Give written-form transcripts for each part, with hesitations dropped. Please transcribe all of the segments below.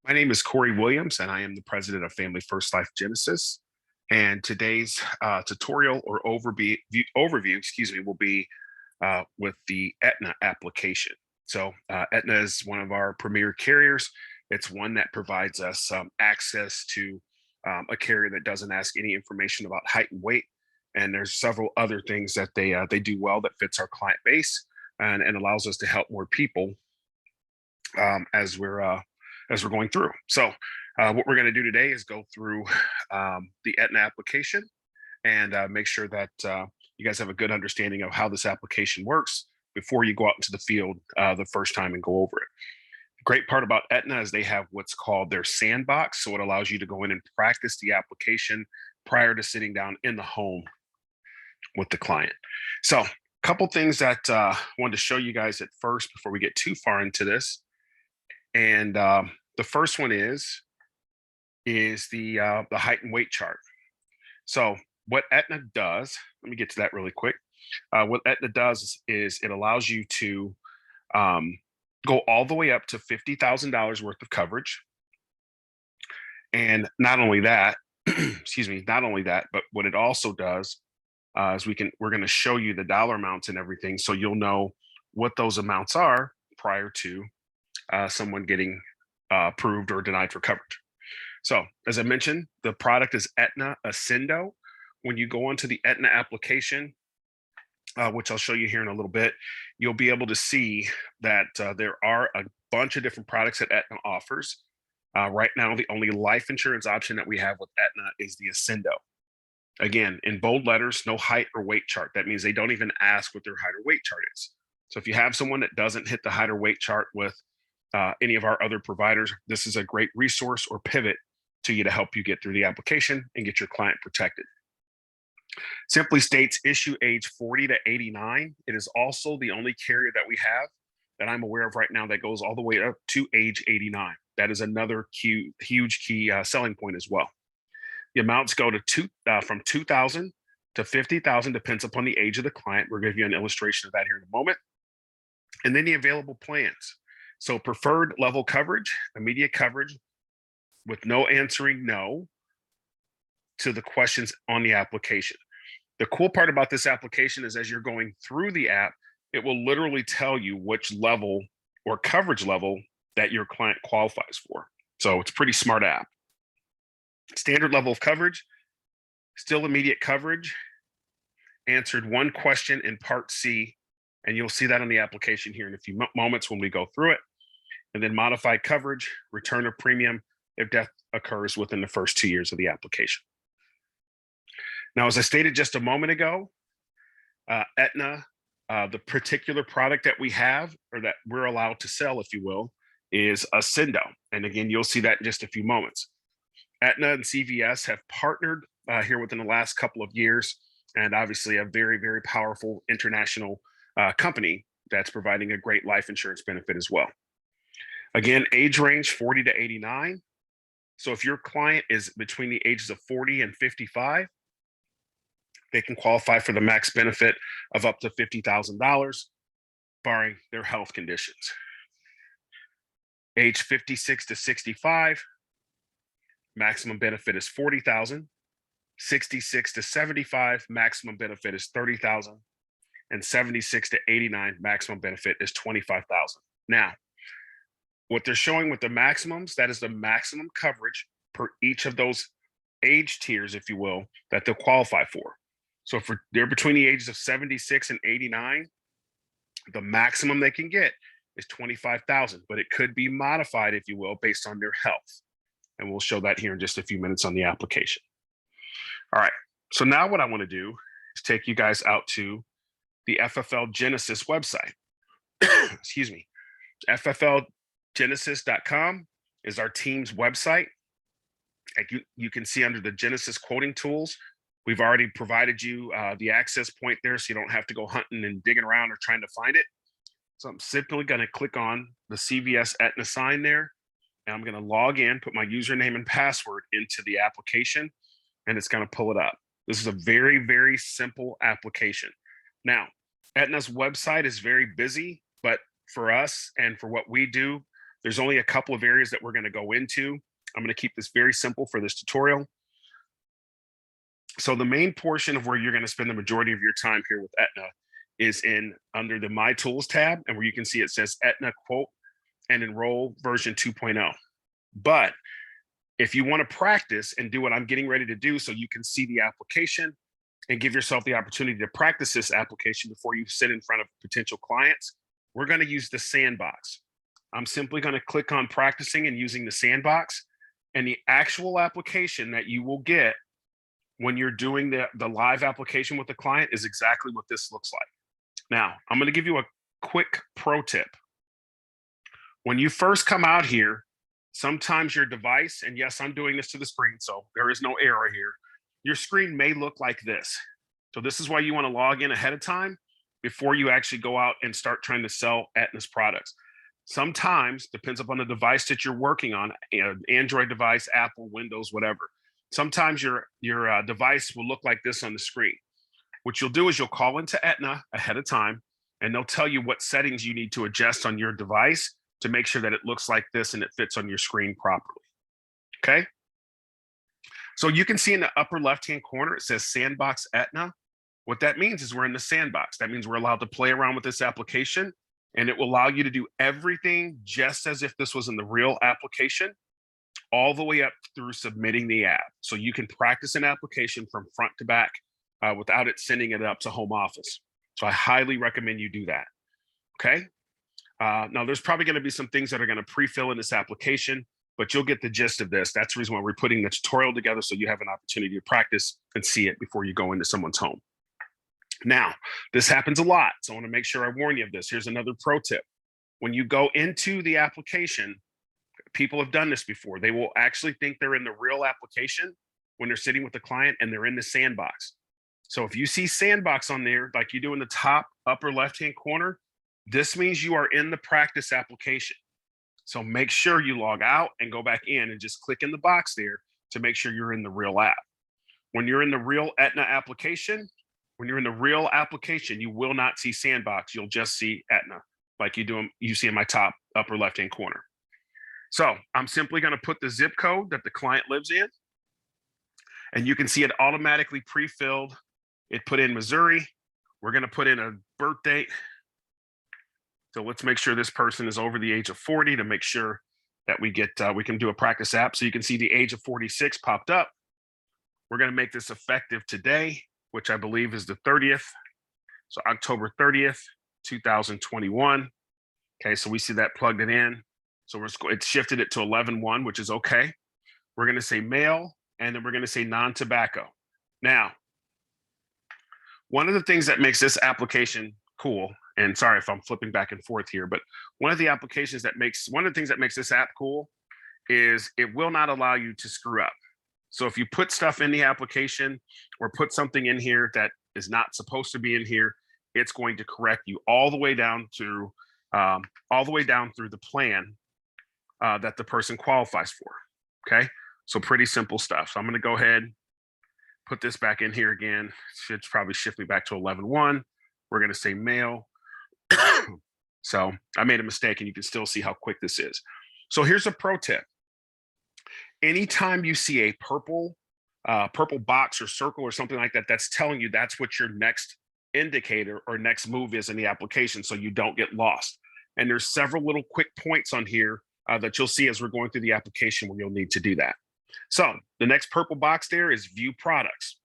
My name is Corey Williams, and I am the president of Family First Life Genesis. And today's tutorial or overview, will be with the Aetna application. So Aetna is one of our premier carriers. It's one that provides us access to a carrier that doesn't ask any information about height and weight. And there's several other things that they do well that fits our client base and allows us to help more people as we're going through. So what we're going to do today is go through the Aetna application and make sure that you guys have a good understanding of how this application works before you go out into the field the first time and go over it. The great part about Aetna is they have what's called their sandbox. So it allows you to go in and practice the application prior to sitting down in the home with the client. So a couple things that I wanted to show you guys at first before we get too far into this. And the first one is the height and weight chart. So what Aetna does, let me get to that really quick. What Aetna does is it allows you to go all the way up to $50,000 worth of coverage. And not only that, not only that, but what it also does is we're going to show you the dollar amounts and everything, so you'll know what those amounts are prior to someone getting approved or denied for coverage. So as I mentioned, the product is Aetna Ascendo. When you go onto the Aetna application, which I'll show you here in a little bit, you'll be able to see that there are a bunch of different products that Aetna offers. Right now, the only life insurance option that we have with Aetna is the Ascendo. Again, in bold letters, no height or weight chart. That means they don't even ask what their height or weight chart is. So if you have someone that doesn't hit the height or weight chart with any of our other providers, this is a great resource or pivot to you to help you get through the application and get your client protected. Simply states issue age 40 to 89. It is also the only carrier that we have that I'm aware of right now that goes all the way up to age 89. That is another huge key selling point as well. The amounts go to from 2,000 to 50,000, depends upon the age of the client. We'll give you an illustration of that here in a moment. And then the available plans. So preferred level coverage, immediate coverage with no answering no to the questions on the application. The cool part about this application is as you're going through the app, it will literally tell you which level or coverage level that your client qualifies for. So it's a pretty smart app. Standard level of coverage, still immediate coverage, answered one question in part C, and you'll see that on the application here in a few moments when we go through it. And then modified coverage, return of premium if death occurs within the first 2 years of the application. Now, as I stated just a moment ago, Aetna, the particular product that we have or that we're allowed to sell, if you will, is Ascendo. And again, you'll see that in just a few moments. Aetna and CVS have partnered here within the last couple of years, and obviously a very, very powerful international company that's providing a great life insurance benefit as well. Again, age range 40 to 89. So if your client is between the ages of 40 and 55, they can qualify for the max benefit of up to $50,000, barring their health conditions. Age 56 to 65, maximum benefit is $40,000. 66 to 75, maximum benefit is $30,000. And 76 to 89, maximum benefit is $25,000. Now, what they're showing with the maximums, that is the maximum coverage per each of those age tiers, if you will, that they'll qualify for. So if they're between the ages of 76 and 89, the maximum they can get is $25,000, but it could be modified, if you will, based on their health. And we'll show that here in just a few minutes on the application. All right, so now what I want to do is take you guys out to the FFL Genesis website. Excuse me. FFLgenesis.com is our team's website. You can see under the Genesis quoting tools, we've already provided you the access point there, so you don't have to go hunting and digging around or trying to find it. So I'm simply going to click on the CVS Aetna sign there, and I'm going to log in, put my username and password into the application, and it's going to pull it up. This is a very, very simple application. Now, Aetna's website is very busy, but for us and for what we do, There's only a couple of areas that we're going to go into. I'm going to keep this very simple for this tutorial. So the main portion of where you're going to spend the majority of your time here with Aetna is under the My Tools tab, and where you can see it says Aetna Quote and Enroll version 2.0. But if you want to practice and do what I'm getting ready to do, so you can see the application and give yourself the opportunity to practice this application before you sit in front of potential clients, we're going to use the sandbox. I'm simply going to click on practicing and using the sandbox, and the actual application that you will get when you're doing the live application with the client is exactly what this looks like. Now, I'm going to give you a quick pro tip. When you first come out here, sometimes your device, and yes, I'm doing this to the screen, so there is no error here, your screen may look like this. So this is why you want to log in ahead of time before you actually go out and start trying to sell Aetna's products. Sometimes, depends upon the device that you're working on, Android device, Apple, Windows, whatever. Sometimes your device will look like this on the screen. What you'll do is you'll call into Aetna ahead of time, and they'll tell you what settings you need to adjust on your device to make sure that it looks like this and it fits on your screen properly. Okay? So you can see in the upper left-hand corner, it says Sandbox Aetna. What that means is we're in the sandbox. That means we're allowed to play around with this application, and it will allow you to do everything just as if this was in the real application, all the way up through submitting the app. So you can practice an application from front to back without it sending it up to home office. So I highly recommend you do that. Okay. Now there's probably going to be some things that are going to pre-fill in this application, but you'll get the gist of this. That's the reason why we're putting the tutorial together, so you have an opportunity to practice and see it before you go into someone's home. Now, this happens a lot, so I want to make sure I warn you of this. Here's another pro tip. When you go into the application, people have done this before. They will actually think they're in the real application when they're sitting with the client, and they're in the sandbox. So if you see sandbox on there, like you do in the top upper left-hand corner, this means you are in the practice application. So make sure you log out and go back in and just click in the box there to make sure you're in the real app. When you're in the real Aetna application, you will not see sandbox. You'll just see Aetna, like you see in my top upper left-hand corner. So I'm simply going to put the zip code that the client lives in, and you can see it automatically pre-filled. It put in Missouri. We're going to put in a birth date. So let's make sure this person is over the age of 40 to make sure that we can do a practice app. So you can see the age of 46 popped up. We're going to make this effective today, which I believe is the 30th. So October 30th, 2021. Okay, so we see that plugged it in. So it's shifted it to 11/1, which is okay. We're going to say male, and then we're going to say non-tobacco. Now, one of the things that makes this application cool, and sorry if I'm flipping back and forth here, but one of the things that makes this app cool is it will not allow you to screw up. So if you put stuff in the application or put something in here that is not supposed to be in here, it's going to correct you all the way down through the plan that the person qualifies for. Okay, so pretty simple stuff. So I'm going to go ahead, put this back in here again. Should probably shift me back to 11/1. We're going to say male. So I made a mistake, and you can still see how quick this is. So here's a pro tip. Anytime you see a purple box or circle or something like that, that's telling you that's what your next indicator or next move is in the application, so you don't get lost. And there's several little quick points on here that you'll see as we're going through the application where you'll need to do that. So the next purple box there is view products.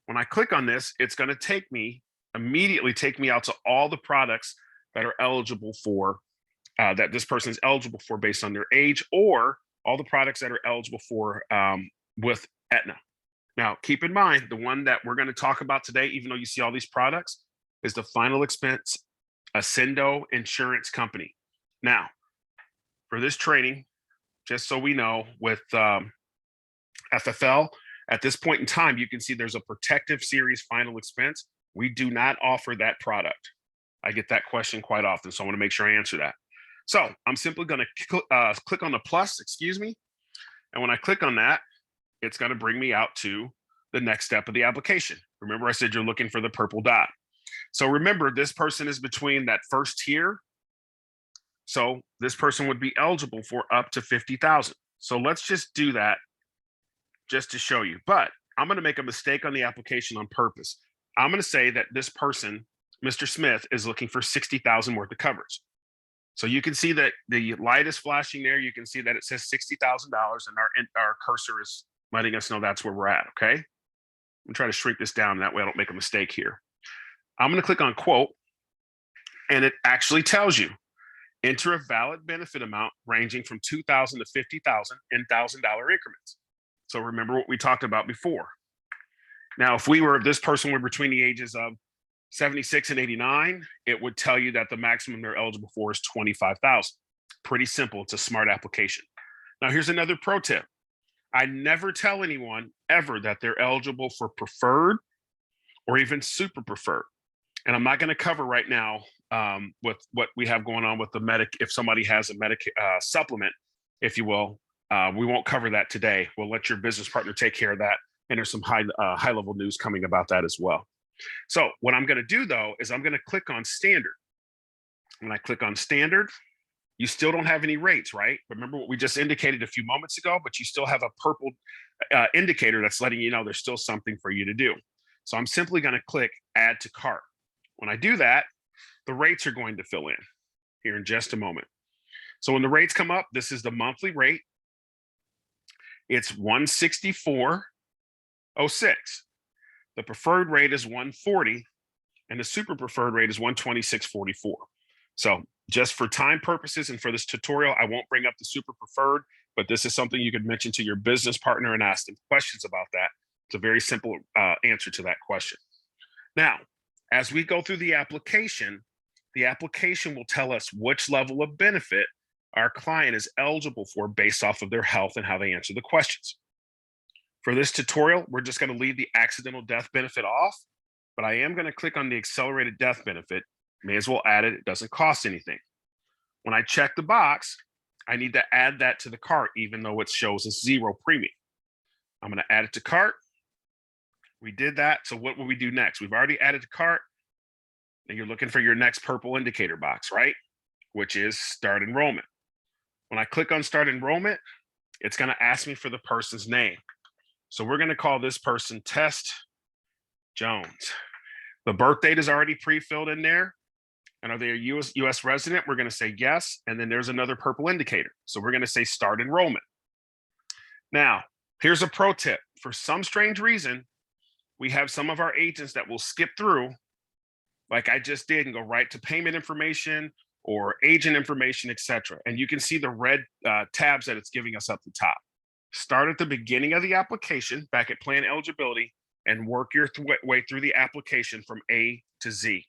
When I click on this, it's going to immediately take me out to all the products that are eligible for, that this person is eligible for based on their age, or all the products that are eligible for with Aetna. Now, keep in mind, the one that we're going to talk about today, even though you see all these products, is the final expense Ascendo Insurance Company. Now, for this training, just so we know, with FFL, at this point in time, you can see there's a protective series final expense. We do not offer that product. I get that question quite often, so I want to make sure I answer that. So I'm simply going to click on the plus, and when I click on that, it's going to bring me out to the next step of the application. Remember, I said you're looking for the purple dot. So remember, this person is between that first tier. So this person would be eligible for up to 50,000. So let's just do that just to show you. But I'm going to make a mistake on the application on purpose. I'm going to say that this person, Mr. Smith, is looking for 60,000 worth of coverage. So you can see that the light is flashing there. You can see that it says $60,000 and our cursor is letting us know that's where we're at, okay? I'm gonna try to shrink this down, that way I don't make a mistake here. I'm gonna click on quote, and it actually tells you, enter a valid benefit amount ranging from $2,000 to $50,000 in $1,000 increments. So remember what we talked about before. Now, if this person were between the ages of 76 and 89, it would tell you that the maximum they're eligible for is 25,000. Pretty simple. It's a smart application. Now, here's another pro tip. I never tell anyone ever that they're eligible for preferred or even super preferred. And I'm not going to cover right now with what we have going on with the if somebody has a Medicare supplement, if you will. We won't cover that today. We'll let your business partner take care of that. And there's some high level news coming about that as well. So what I'm going to do, though, is I'm going to click on standard. When I click on standard, you still don't have any rates, right? Remember what we just indicated a few moments ago, but you still have a purple indicator that's letting you know there's still something for you to do. So I'm simply going to click add to cart. When I do that, the rates are going to fill in here in just a moment. So when the rates come up, this is the monthly rate. It's $164.06. The preferred rate is $140, and the super preferred rate is $126.44. So just for time purposes and for this tutorial, I won't bring up the super preferred, but this is something you could mention to your business partner and ask them questions about that. It's a very simple answer to that question. Now, as we go through the application will tell us which level of benefit our client is eligible for based off of their health and how they answer the questions. For this tutorial, we're just going to leave the accidental death benefit off, but I am going to click on the accelerated death benefit. May as well add it. It doesn't cost anything. When I check the box, I need to add that to the cart, even though it shows as 0 premium. I'm going to add it to cart. We did that. So what will we do next? We've already added to cart. And you're looking for your next purple indicator box, right? Which is start enrollment. When I click on start enrollment, it's going to ask me for the person's name. So we're going to call this person Test Jones. The birth date is already pre-filled in there. And are they a US resident? We're going to say yes. And then there's another purple indicator. So we're going to say start enrollment. Now, here's a pro tip. For some strange reason, we have some of our agents that will skip through, like I just did, and go right to payment information or agent information, etc. And you can see the red tabs that it's giving us up the top. Start at the beginning of the application, back at plan eligibility, and work your way through the application from A to Z.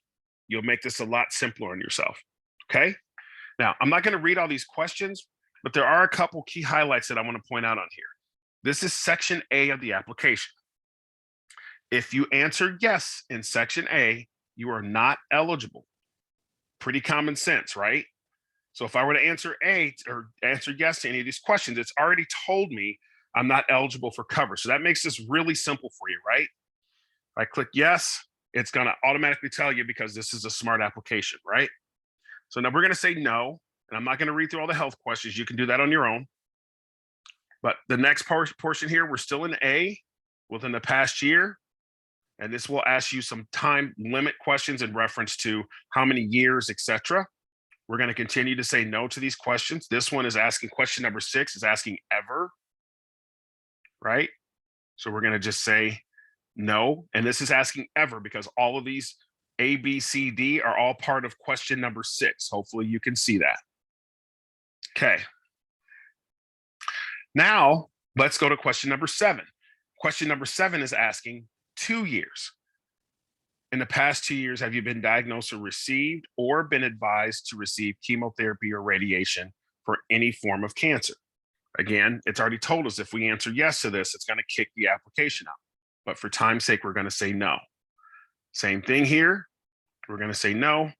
You'll make this a lot simpler on yourself, okay? Now, I'm not gonna read all these questions, but there are a couple key highlights that I wanna point out on here. This is section A of the application. If you answer yes in section A, you are not eligible. Pretty common sense, right? So if I were to answer A or answer yes to any of these questions, it's already told me I'm not eligible for coverage. So that makes this really simple for you, right? If I click yes, it's going to automatically tell you because this is a smart application, right? So now we're going to say no, and I'm not going to read through all the health questions. You can do that on your own. But the next portion here, we're still in A, within the past year. And this will ask you some time limit questions in reference to how many years, etc. We're going to continue to say no to these questions. This one is asking question number 6, is asking ever, right? So we're going to just say no. And this is asking ever because all of these A, B, C, D are all part of question number 6. Hopefully you can see that. Okay. Now let's go to question number 7. Question number 7 is asking 2 years. In the past 2 years, have you been diagnosed or received or been advised to receive chemotherapy or radiation for any form of cancer? Again, it's already told us if we answer yes to this, it's going to kick the application out. But for time's sake, we're going to say no. Same thing here. We're going to say no.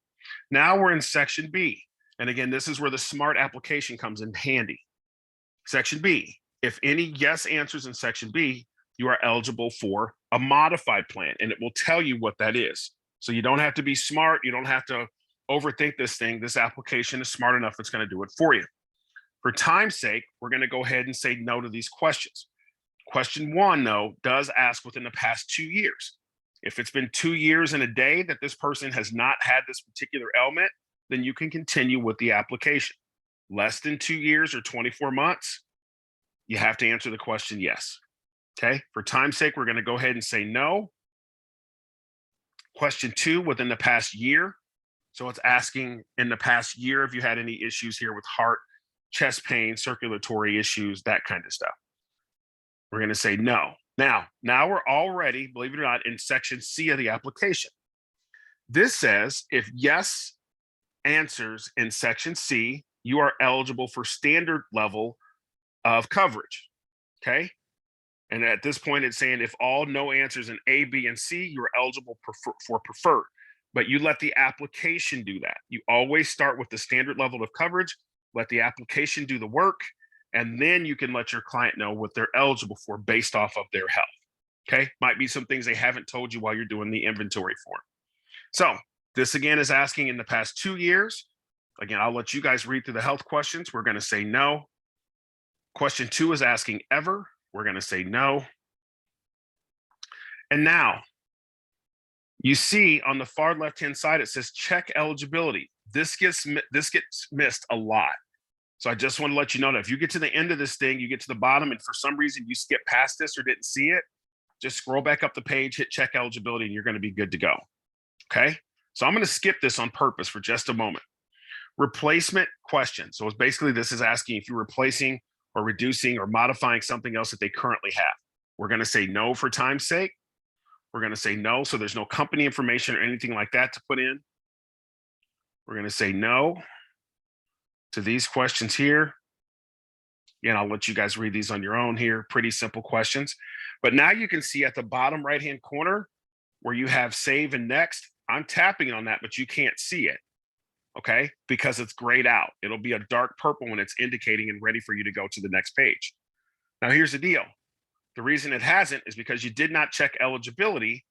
Now we're in section B. And again, this is where the smart application comes in handy. Section B, if any yes answers in section B, you are eligible for a modified plan, and it will tell you what that is. So you don't have to be smart. You don't have to overthink this thing. This application is smart enough, it's going to do it for you. For time's sake, we're going to go ahead and say no to these questions. Question 1, though, does ask within the past 2 years. If it's been 2 years and a day that this person has not had this particular ailment, then you can continue with the application. Less than 2 years or 24 months, you have to answer the question yes. Okay, for time's sake, we're going to go ahead and say no. Question 2, within the past year. So it's asking in the past year if you had any issues here with heart, chest pain, circulatory issues, that kind of stuff. We're going to say no. Now we're already, believe it or not, in section C of the application. This says if yes answers in section C, you are eligible for standard level of coverage. Okay. And at this point, it's saying if all no answers in A, B, and C, you're eligible for preferred. But you let the application do that. You always start with the standard level of coverage, let the application do the work, and then you can let your client know what they're eligible for based off of their health. Okay, might be some things they haven't told you while you're doing the inventory form. So this again is asking in the past 2 years. Again, I'll let you guys read through the health questions. We're going to say no. Question 2 is asking ever. We're going to say no. And now you see on the far left-hand side, it says check eligibility. This gets missed a lot. So I just want to let you know that if you get to the end of this thing, you get to the bottom, and for some reason you skip past this or didn't see it, just scroll back up the page, hit check eligibility, and you're going to be good to go. Okay. So I'm going to skip this on purpose for just a moment. Replacement question. So it's basically, this is asking if you're replacing or reducing or modifying something else that they currently have. We're going to say no for time's sake. We're going to say no. So there's no company information or anything like that to put in. We're going to say no to these questions here. And I'll let you guys read these on your own here. Pretty simple questions. But now you can see at the bottom right-hand corner where you have save and next. I'm tapping on that, but you can't see it. Okay, because it's grayed out. It'll be a dark purple when it's indicating and ready for you to go to the next page. Now, here's the deal. The reason it hasn't is because you did not check eligibility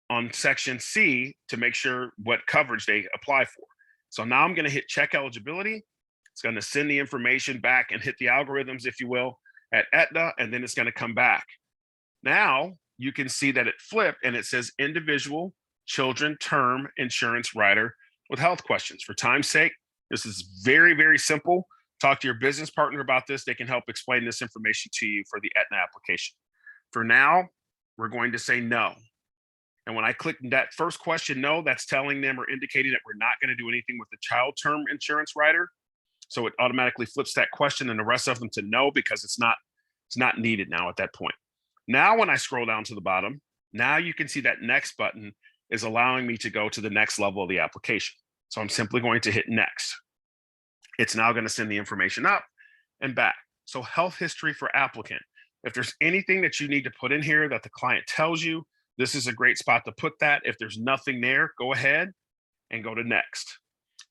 on section C to make sure what coverage they apply for. So now I'm going to hit check eligibility. It's going to send the information back and hit the algorithms, if you will, at Aetna, and then it's going to come back. Now you can see that it flipped and it says individual children term insurance rider with health questions. For time's sake, this is very, very simple. Talk to your business partner about this. They can help explain this information to you for the Aetna application. For now, we're going to say no. And when I click that first question, no, that's telling them or indicating that we're not going to do anything with the child term insurance rider. So it automatically flips that question and the rest of them to no, because it's not needed now at that point. Now, when I scroll down to the bottom, now you can see that next button is allowing me to go to the next level of the application. So I'm simply going to hit next. It's now going to send the information up and back. So health history for applicant. If there's anything that you need to put in here that the client tells you, this is a great spot to put that. If there's nothing there, go ahead and go to next.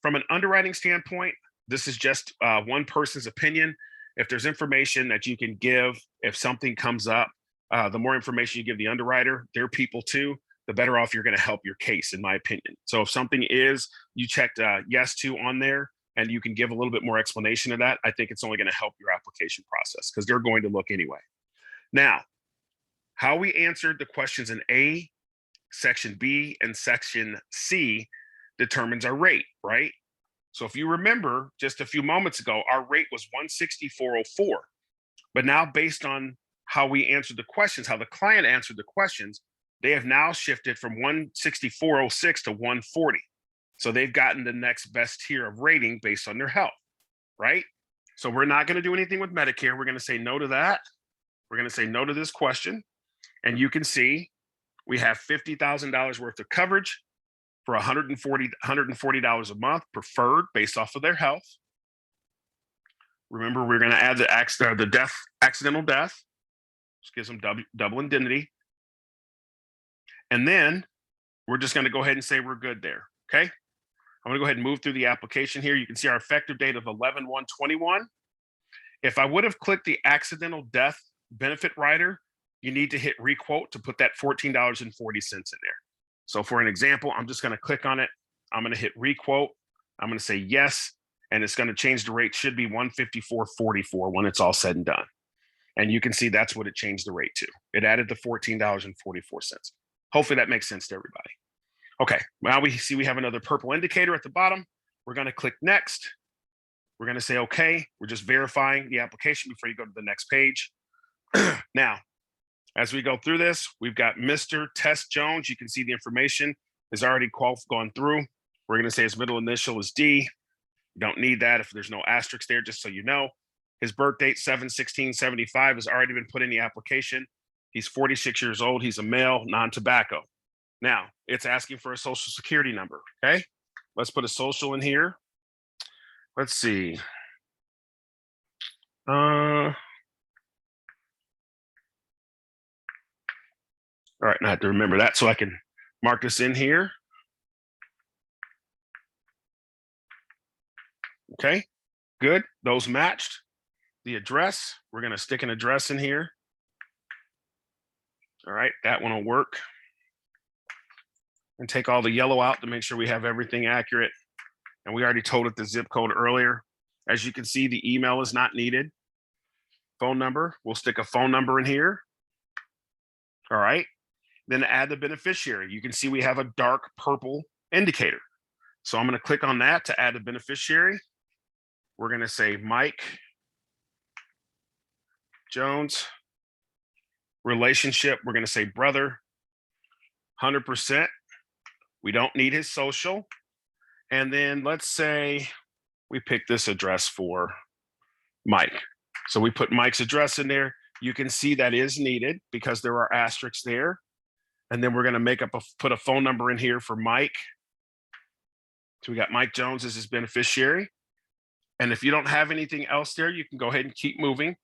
From an underwriting standpoint, this is just one person's opinion. If there's information that you can give, if something comes up, the more information you give the underwriter, they're people too, the better off you're going to help your case, in my opinion. So if something is, you checked yes to on there, and you can give a little bit more explanation of that, I think it's only going to help your application process, because they're going to look anyway. Now, how we answered the questions in A, section B, and section C determines our rate, right? So if you remember just a few moments ago, our rate was 164.04. But now, based on how we answered the questions, how the client answered the questions, they have now shifted from 164.06 to 140. So they've gotten the next best tier of rating based on their health, right? So we're not going to do anything with Medicare. We're going to say no to that. We're going to say no to this question. And you can see we have $50,000 worth of coverage for $140 a month, preferred based off of their health. Remember, we're going to add the accidental death, which gives them double indemnity. And then we're just going to go ahead and say we're good there. Okay. I'm going to go ahead and move through the application here. You can see our effective date of 11/1/21. If I would have clicked the accidental death benefit rider, you need to hit requote to put that $14.40 in there. So for an example, I'm just going to click on it. I'm going to hit requote. I'm going to say yes, and it's going to change the rate. Should be 154.44 when it's all said and done. And you can see that's what it changed the rate to. It added the $14.44. Hopefully that makes sense to everybody. Okay, now we see we have another purple indicator at the bottom. We're going to click next. We're going to say okay. We're just verifying the application before you go to the next page. Now, as we go through this, we've got Mr. Tess Jones. You can see the information is already gone through. We're going to say his middle initial is D. You don't need that if there's no asterisk there, just so you know. His birth date, 7/16/75, has already been put in the application. He's 46 years old. He's a male, non-tobacco. Now, it's asking for a social security number, okay? Let's put a social in here. Let's see. All right, now I have to remember that so I can mark this in here. Okay, good. Those matched. The address, we're going to stick an address in here. All right, that one will work. And take all the yellow out to make sure we have everything accurate. And we already told it the zip code earlier. As you can see, the email is not needed. Phone number, we'll stick a phone number in here. All right, then add the beneficiary. You can see we have a dark purple indicator. So I'm going to click on that to add the beneficiary. We're going to say Mike Jones. Relationship, we're going to say brother. 100%. We don't need his social. And then let's say we pick this address for Mike. So we put Mike's address in there. You can see that is needed because there are asterisks there. And then we're going to put a phone number in here for Mike. So we got Mike Jones as his beneficiary. And if you don't have anything else there, you can go ahead and keep moving.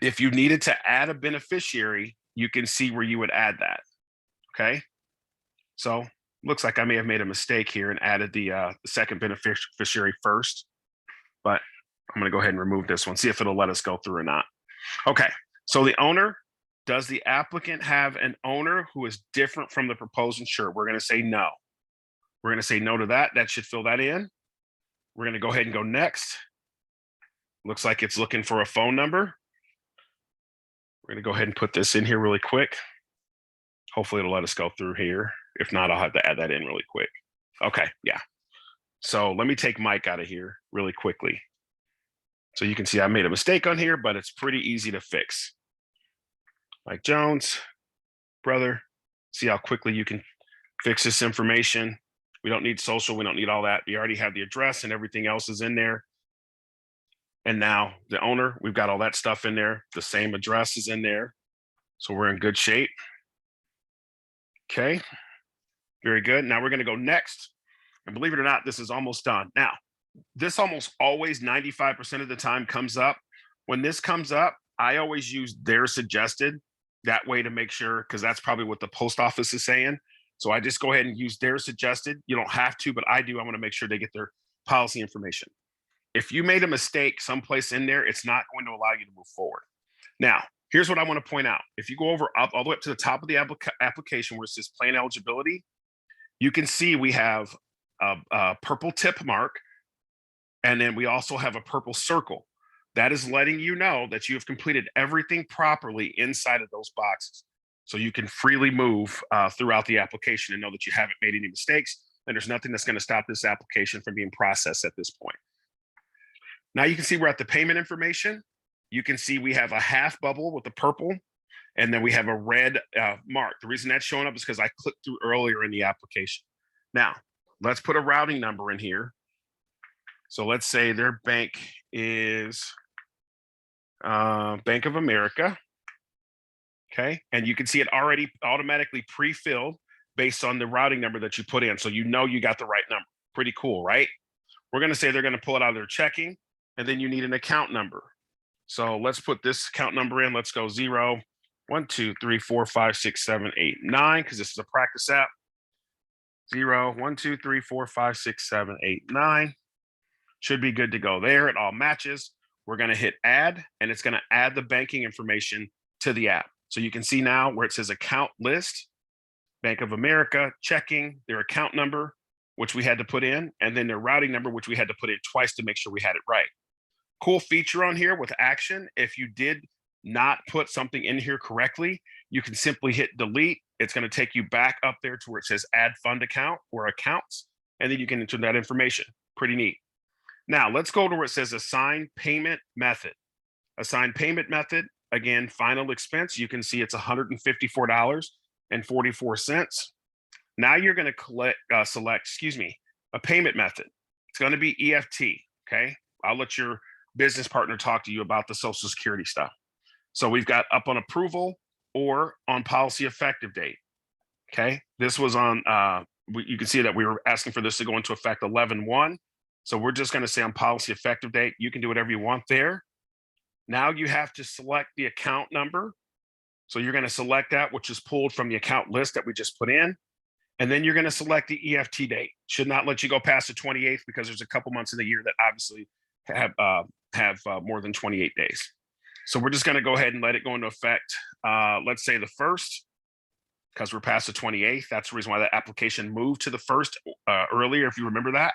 If you needed to add a beneficiary, you can see where you would add that. Okay. So looks like I may have made a mistake here and added the second beneficiary first, but I'm going to go ahead and remove this one, see if it'll let us go through or not. Okay. So the owner, does the applicant have an owner who is different from the proposed insured? We're going to say no. We're going to say no to that. That should fill that in. We're going to go ahead and go next. Looks like it's looking for a phone number. We're going to go ahead and put this in here really quick. Hopefully it'll let us go through here. If not, I'll have to add that in really quick. Okay, yeah. So let me take Mike out of here really quickly. So you can see I made a mistake on here, but it's pretty easy to fix. Mike Jones, brother. See how quickly you can fix this information. We don't need social. We don't need all that. We already have the address and everything else is in there. And now the owner, we've got all that stuff in there. The same address is in there. So we're in good shape. Okay, very good. Now we're going to go next. And believe it or not, this is almost done. Now, this almost always 95% of the time comes up. When this comes up, I always use their suggested that way to make sure, because that's probably what the post office is saying. So I just go ahead and use their suggested. You don't have to, but I do. I want to make sure they get their policy information. If you made a mistake someplace in there, it's not going to allow you to move forward. Now, here's what I want to point out. If you go over all the way up to the top of the application where it says plan eligibility, you can see we have a purple tip mark, and then we also have a purple circle. That is letting you know that you have completed everything properly inside of those boxes. So you can freely move throughout the application and know that you haven't made any mistakes, and there's nothing that's going to stop this application from being processed at this point. Now you can see we're at the payment information. You can see we have a half bubble with the purple, and then we have a red mark. The reason that's showing up is because I clicked through earlier in the application. Now, let's put a routing number in here. So let's say their bank is Bank of America. Okay, and you can see it already automatically pre-filled based on the routing number that you put in. So you know you got the right number. Pretty cool, right? We're going to say they're going to pull it out of their checking, and then you need an account number. So let's put this account number in. Let's go 0, 1, 2, 3, 4, 5, 6, 7, 8, 9, because this is a practice app. 0, 1, 2, 3, 4, 5, 6, 7, 8, 9. Should be good to go there. It all matches. We're going to hit add, and it's going to add the banking information to the app. So you can see now where it says account list, Bank of America, checking, their account number. which we had to put in, and then their routing number, which we had to put in twice to make sure we had it right. Cool feature on here with action. If you did not put something in here correctly, you can simply hit delete. It's going to take you back up there to where it says add fund account or accounts, and then you can enter that information. Pretty neat. Now let's go to where it says assign payment method. Assign payment method, again, final expense. You can see it's $154.44. Now you're going to select, a payment method. It's going to be EFT, okay? I'll let your business partner talk to you about the Social Security stuff. So we've got up on approval or on policy effective date, okay? This was on, you can see that we were asking for this to go into effect 11/1. So we're just going to say on policy effective date. You can do whatever you want there. Now you have to select the account number. So you're going to select that, which is pulled from the account list that we just put in. And then you're going to select the EFT date. Should not let you go past the 28th because there's a couple months in the year that obviously have more than 28 days. So we're just going to go ahead and let it go into effect. Let's say the 1st, because we're past the 28th. That's the reason why that application moved to the 1st earlier, if you remember that.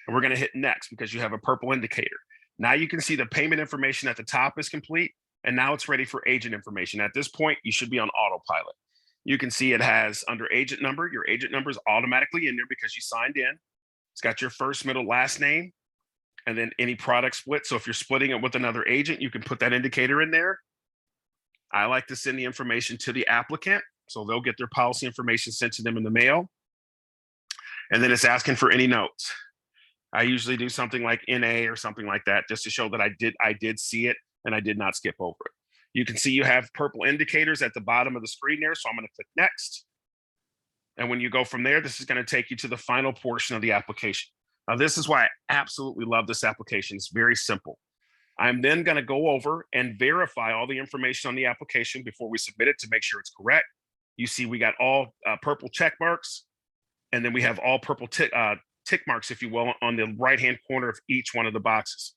And we're going to hit next because you have a purple indicator. Now you can see the payment information at the top is complete, and now it's ready for agent information. At this point, you should be on autopilot. You can see it has under agent number. Your agent number is automatically in there because you signed in. It's got your first, middle, last name, and then any product split. So if you're splitting it with another agent, you can put that indicator in there. I like to send the information to the applicant, so they'll get their policy information sent to them in the mail. And then it's asking for any notes. I usually do something like NA or something like that just to show that I did see it and I did not skip over it. You can see you have purple indicators at the bottom of the screen there. So I'm going to click next. And when you go from there, this is going to take you to the final portion of the application. Now, this is why I absolutely love this application. It's very simple. I'm then going to go over and verify all the information on the application before we submit it to make sure it's correct. You see, we got all purple check marks, and then we have all purple tick marks, if you will, on the right-hand corner of each one of the boxes.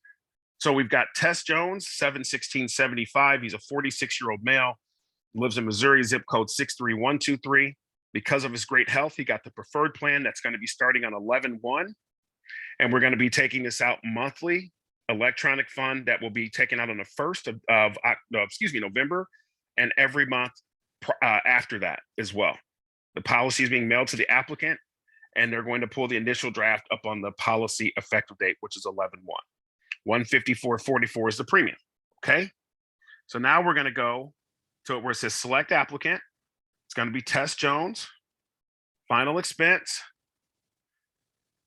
So we've got Tess Jones, 7/16/75. He's a 46-year-old male, lives in Missouri, zip code 63123. Because of his great health, he got the preferred plan that's going to be starting on 11/1. And we're going to be taking this out monthly, electronic fund that will be taken out on the 1st of November, and every month after that as well. The policy is being mailed to the applicant, and they're going to pull the initial draft up on the policy effective date, which is 11/1. $154.44 is the premium. Okay. So now we're going to go to where it says select applicant. It's going to be Tess Jones, final expense.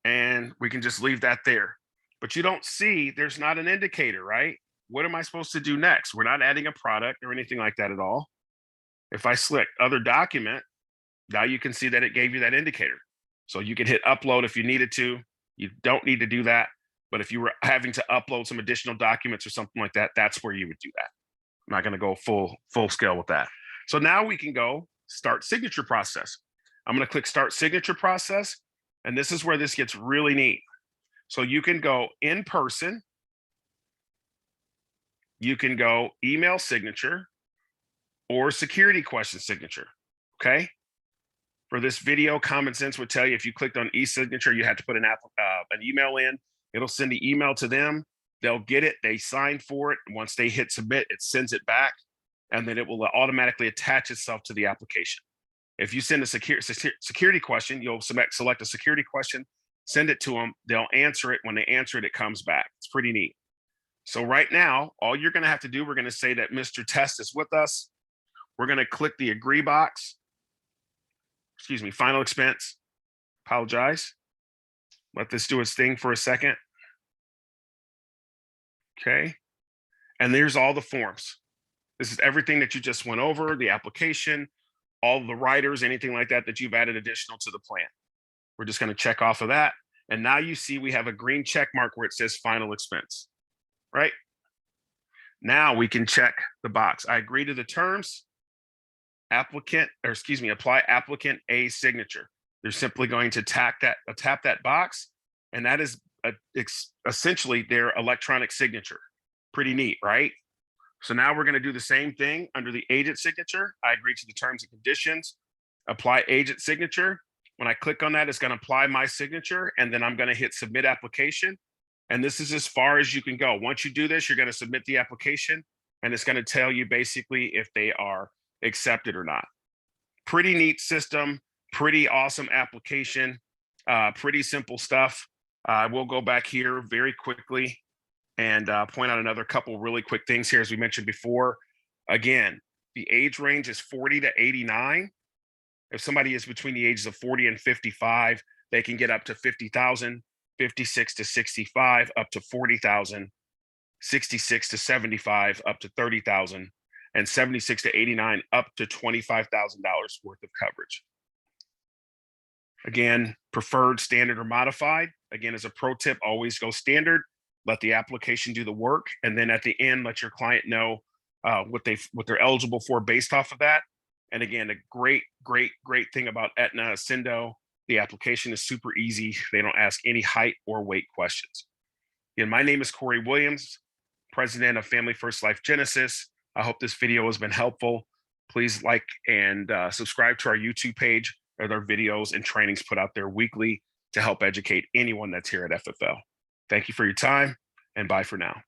And we can just leave that there. But you don't see, there's not an indicator, right? What am I supposed to do next? We're not adding a product or anything like that at all. If I select other document, now you can see that it gave you that indicator. So you can hit upload if you needed to. You don't need to do that. But if you were having to upload some additional documents or something like that, that's where you would do that. I'm not going to go full scale with that. So now we can go start signature process. I'm going to click start signature process. And this is where this gets really neat. So you can go in person. You can go email signature or security question signature. Okay. For this video, common sense would tell you if you clicked on e-signature, you had to put an email in. It'll send the email to them. They'll get it. They sign for it. Once they hit submit, it sends it back, and then it will automatically attach itself to the application. If you send a security question, you'll select a security question, send it to them. They'll answer it. When they answer it, it comes back. It's pretty neat. So right now, all you're going to have to do, we're going to say that Mr. Test is with us. We're going to click the agree box. Excuse me, final expense. Apologize. Let this do its thing for a second. Okay. And there's all the forms. This is everything that you just went over, the application, all the riders, anything like that that you've added additional to the plan. We're just going to check off of that. And now you see we have a green check mark where it says final expense, right? Now we can check the box. I agree to the terms. Apply applicant A signature. They're simply going to tap that box, and that is essentially their electronic signature. Pretty neat, right? So now we're going to do the same thing under the agent signature. I agree to the terms and conditions. Apply agent signature. When I click on that, it's going to apply my signature, and then I'm going to hit submit application. And this is as far as you can go. Once you do this, you're going to submit the application, and it's going to tell you basically if they are accepted or not. Pretty neat system, pretty awesome application, pretty simple stuff. We'll go back here very quickly and point out another couple really quick things here. As we mentioned before, again, the age range is 40 to 89. If somebody is between the ages of 40 and 55, they can get up to 50,000, 56 to 65, up to 40,000, 66 to 75, up to 30,000, and 76 to 89, up to $25,000 worth of coverage. Again, preferred, standard, or modified. Again, as a pro tip, always go standard. Let the application do the work, and then at the end, let your client know what they're eligible for based off of that. And again, a great thing about Aetna Ascendo, the application is super easy. They don't ask any height or weight questions. Again, my name is Corey Williams, president of Family First Life Genesis. I hope this video has been helpful. Please like and subscribe to our YouTube page. There are videos and trainings put out there weekly to help educate anyone that's here at FFL. Thank you for your time, and bye for now.